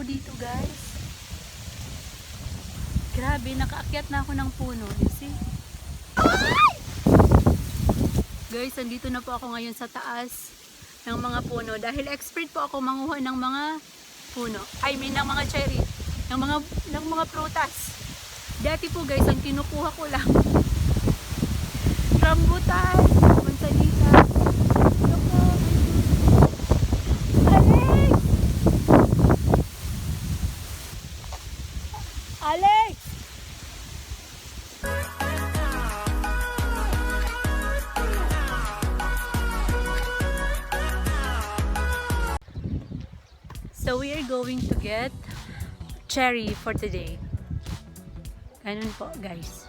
ako dito, guys. Grabe, nakaakyat na ako ng puno. You see? Guys, andito na po ako ngayon sa taas ng mga puno. Dahil expert po ako manguha ng mga puno. I mean, ng mga cherry. Ng mga prutas. Dati po guys, ang kinukuha ko lang rambutan, mansalita. Alex! Alex! So we are going to get cherry for today. Ganun po guys.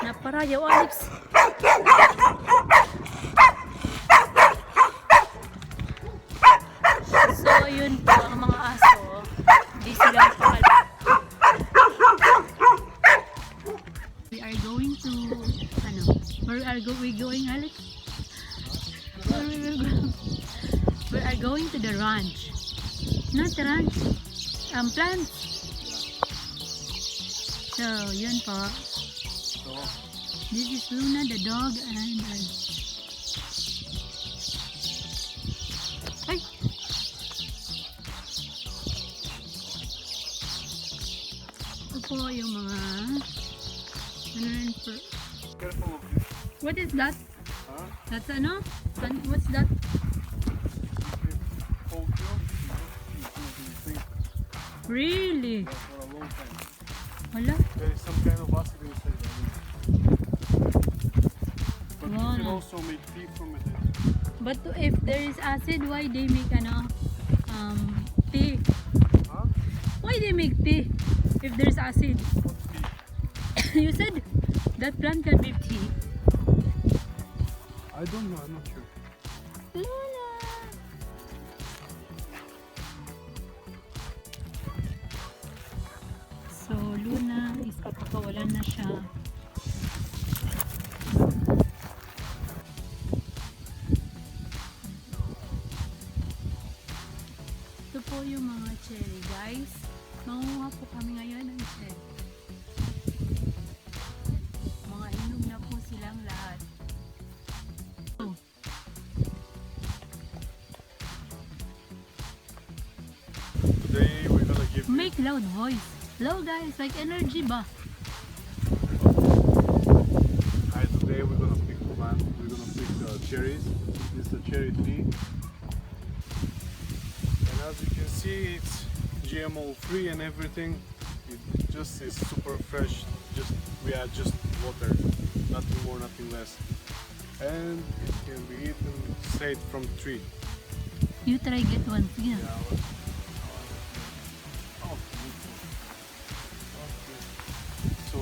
Naparayaw Alex. So yun po ang mga aso. Hindi sila pakala. We are going to where are we going Alex? We are going to the ranch. Not the ranch. Plants. So, yun po. This is Luna, the dog, and ay! Ito po yung mga what is that? Huh? That's ano? What's that? Really? Yeah, for a long time. Wala? There is some kind of acid inside. But Wow. you can also make tea from it. But if there is acid, why they make tea? Huh? Why they make tea if there's acid? What tea? You said that plant can be tea. I don't know, I'm not sure. Luna! So, Luna is kapakawalan na siya. Ito po yung mga cherry, guys. Mangunguha po kami ngayon ng cherry. Mga inom na po silang lahat. Oh. Today we're gonna give Make loud voice. Hello guys, like energy ba? Hi, today we're gonna pick plant. We're gonna pick cherries. This is a cherry tree. And as you can see, it's GMO free and everything. It just is super fresh. We add just water, nothing more, nothing less. And it can be eaten straight from the tree. You try get one. Sige. Yeah. So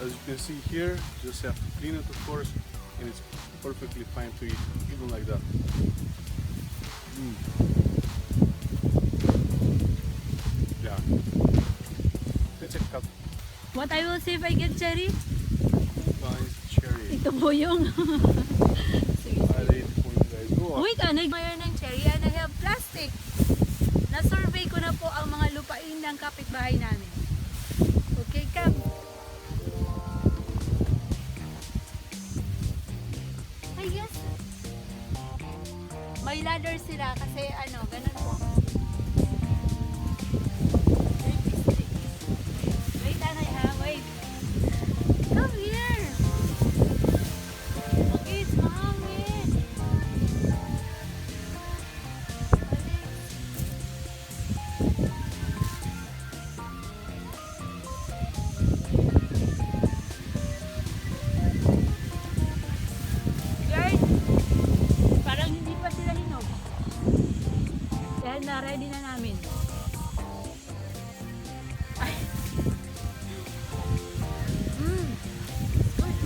as you can see here, just have to clean it of course, and it's perfectly fine to eat, even like that. Yeah. Let's check out. What I will say if I get cherry? Nice cherry. Ito po yung sige. I'll eat for you guys. Go on. Wait, mayroon ng cherry and I have plastic. Na-survey ko na po ang mga lupain ng kapitbahay namin. Okay, come. I guess may ladder sila kasi ganun po. Wait, Anay ha, wait. Come here. Okay, it's mahangin. Guys, parang hindi pa sila hinog. Dahil na-ready na namin. Ay. Good.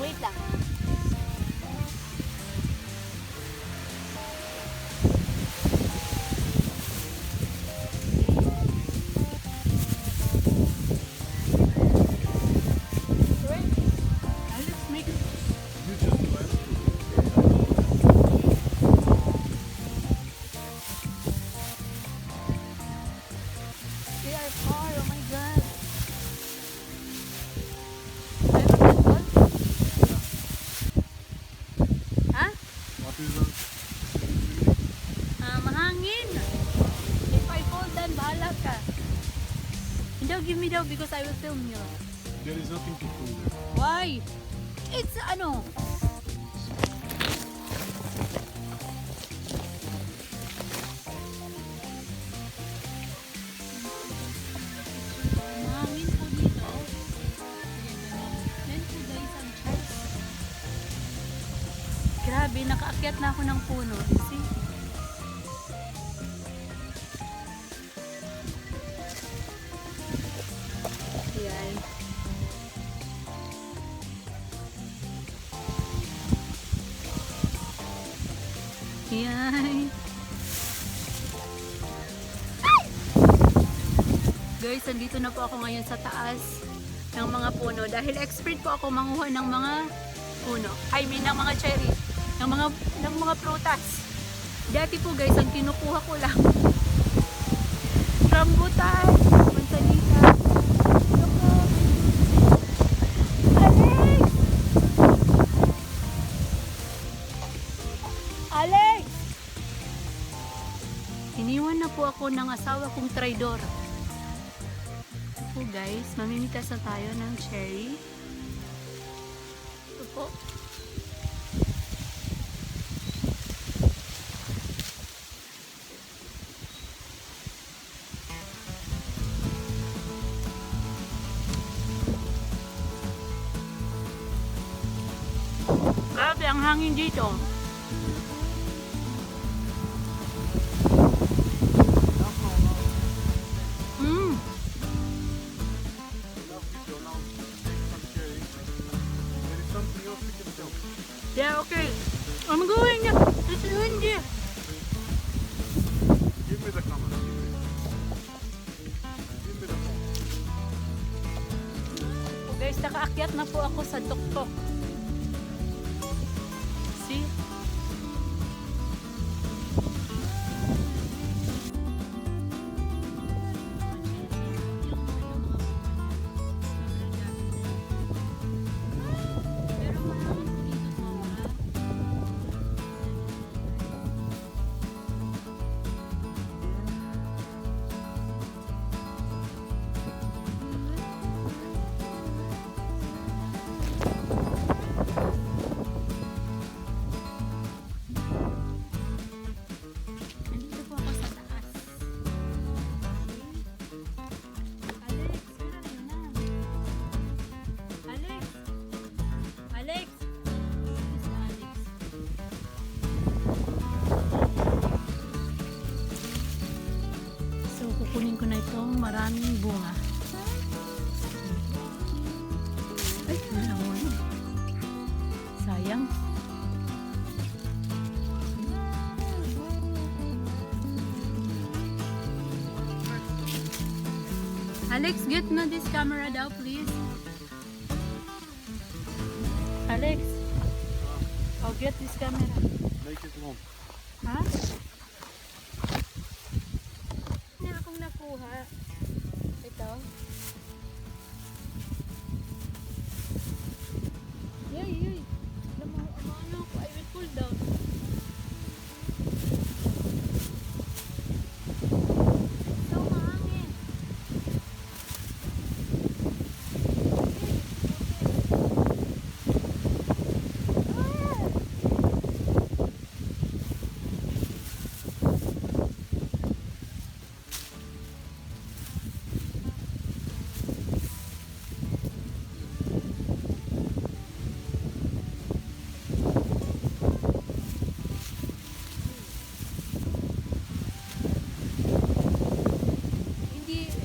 Wait lang. Wait. give me daw because I will film you. There is nothing to film there. Why? It's ano? Mahangin po dito. Yan po guys ang cherries. Grabe, nakaakyat na ako ng puno. You see? Yan. Yan. Guys, andito na po ako ngayon sa taas ng mga puno dahil expert po ako manguha ng mga puno. I mean, ng mga cherry, ng mga prutas. Dati po guys, ang kinukuha ko lang rambutan, mansanita. Alex! Alex! Iniwan na po ako ng asawa kong traidor. Po guys, mamimitas na tayo ng cherry. Ito po. Grabe ang hangin dito. Yeah, okay. I'm going. It's windy. Give me the camera. Give me the phone. Oh, guys, nakaakyat na po ako sa tuktok. See? Alex! This is Alex. So, kukunin ko na itong maraming bunga. Ay, nahuli. Sayang. Alex, get na this camera daw, please. Alex, I'll get this camera. Make it long. Ha? Hindi akong nakuha. Ito. Yay, yay. Alam mo, ano ako, I will pull down. So, mahangin.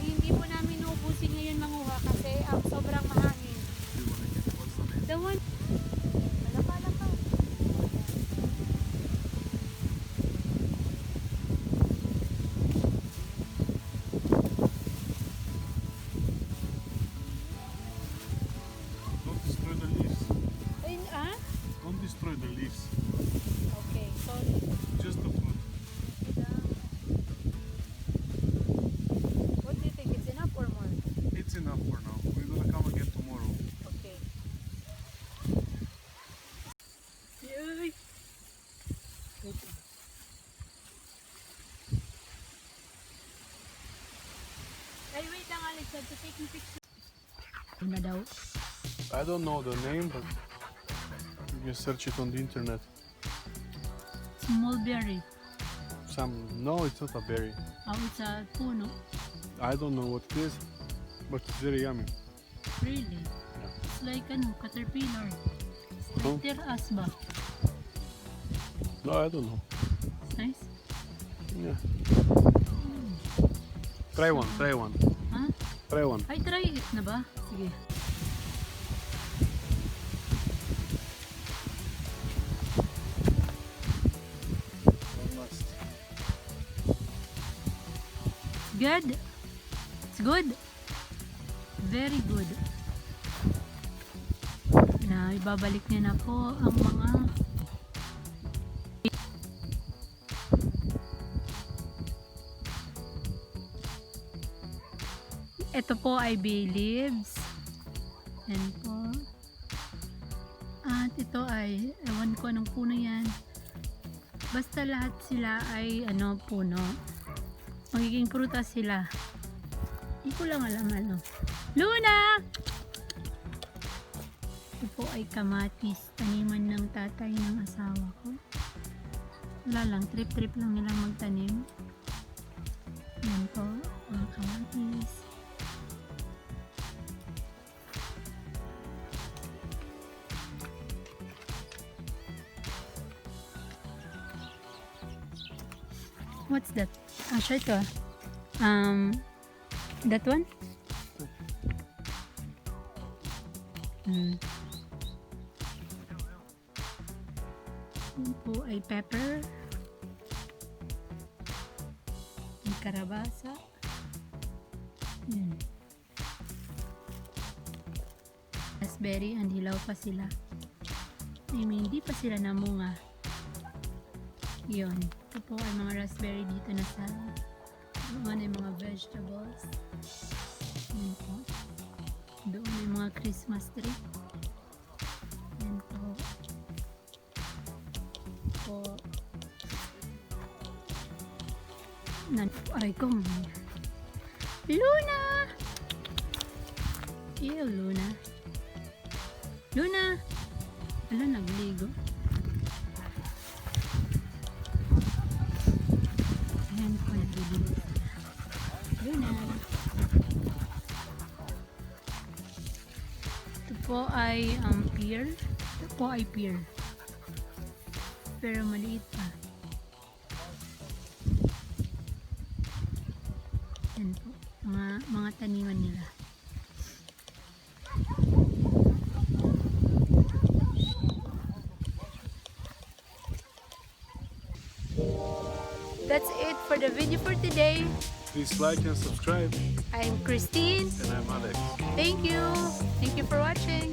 Hindi po namin uubusin ngayon manguha kasi sobrang mahangin. You wanna get what's the name? The one. Alaka. Don't destroy the leaves. Ay, ah? Don't destroy the leaves. Okay, sorry. Just the fruit. What do you think? It's enough or more? It's enough for now. We're gonna come again tomorrow. Okay. Yay! Ay, wait lang Alex. I have to take Ano daw? I don't know the name, but you can search it on the internet. Mulberry. No, it's not a berry. Oh, it's a puno. I don't know what it is, but it's very yummy. Really? It's like caterpillar. It's Oh. like teras ba? No, I don't know. It's nice. Yeah. Try one. Ha? Try one. Ay, try it na ba? Sige. Good. It's good. Very good. Na ibabalik niya na po ang mga ito po ay bay leaves. Yan po. At ito ay ewan ko anong puno yan. Basta lahat sila ay puno. Magiging prutas sila. Hindi ko lang alam ano. Luna! Ito po ay kamatis. Taniman ng tatay ng asawa ko. Wala lang. Trip-trip lang nilang magtanim. Yan po. Mga kamatis. What's that? Siya ito. That one? Yan po ay pepper. May karabasa. Yan. Raspberry, and hilaw pa sila. I mean, hindi pa sila namunga. Yun. Ito po ay mga raspberry dito na sa doon ay mga vegetables. Yan po. Doon ay mga Christmas tree. Yan po. Aray ko. Luna! Ew, Luna. Luna! Ala, nagligo. Ayan po, nagligo. Luna. Ito po ay pear. Ito po ay pear. Pero maliit pa. Yan po. Mga taniman nila. That's it for the video for today. Please like and subscribe. I'm Christine. And I'm Alex. Thank you. Thank you for watching.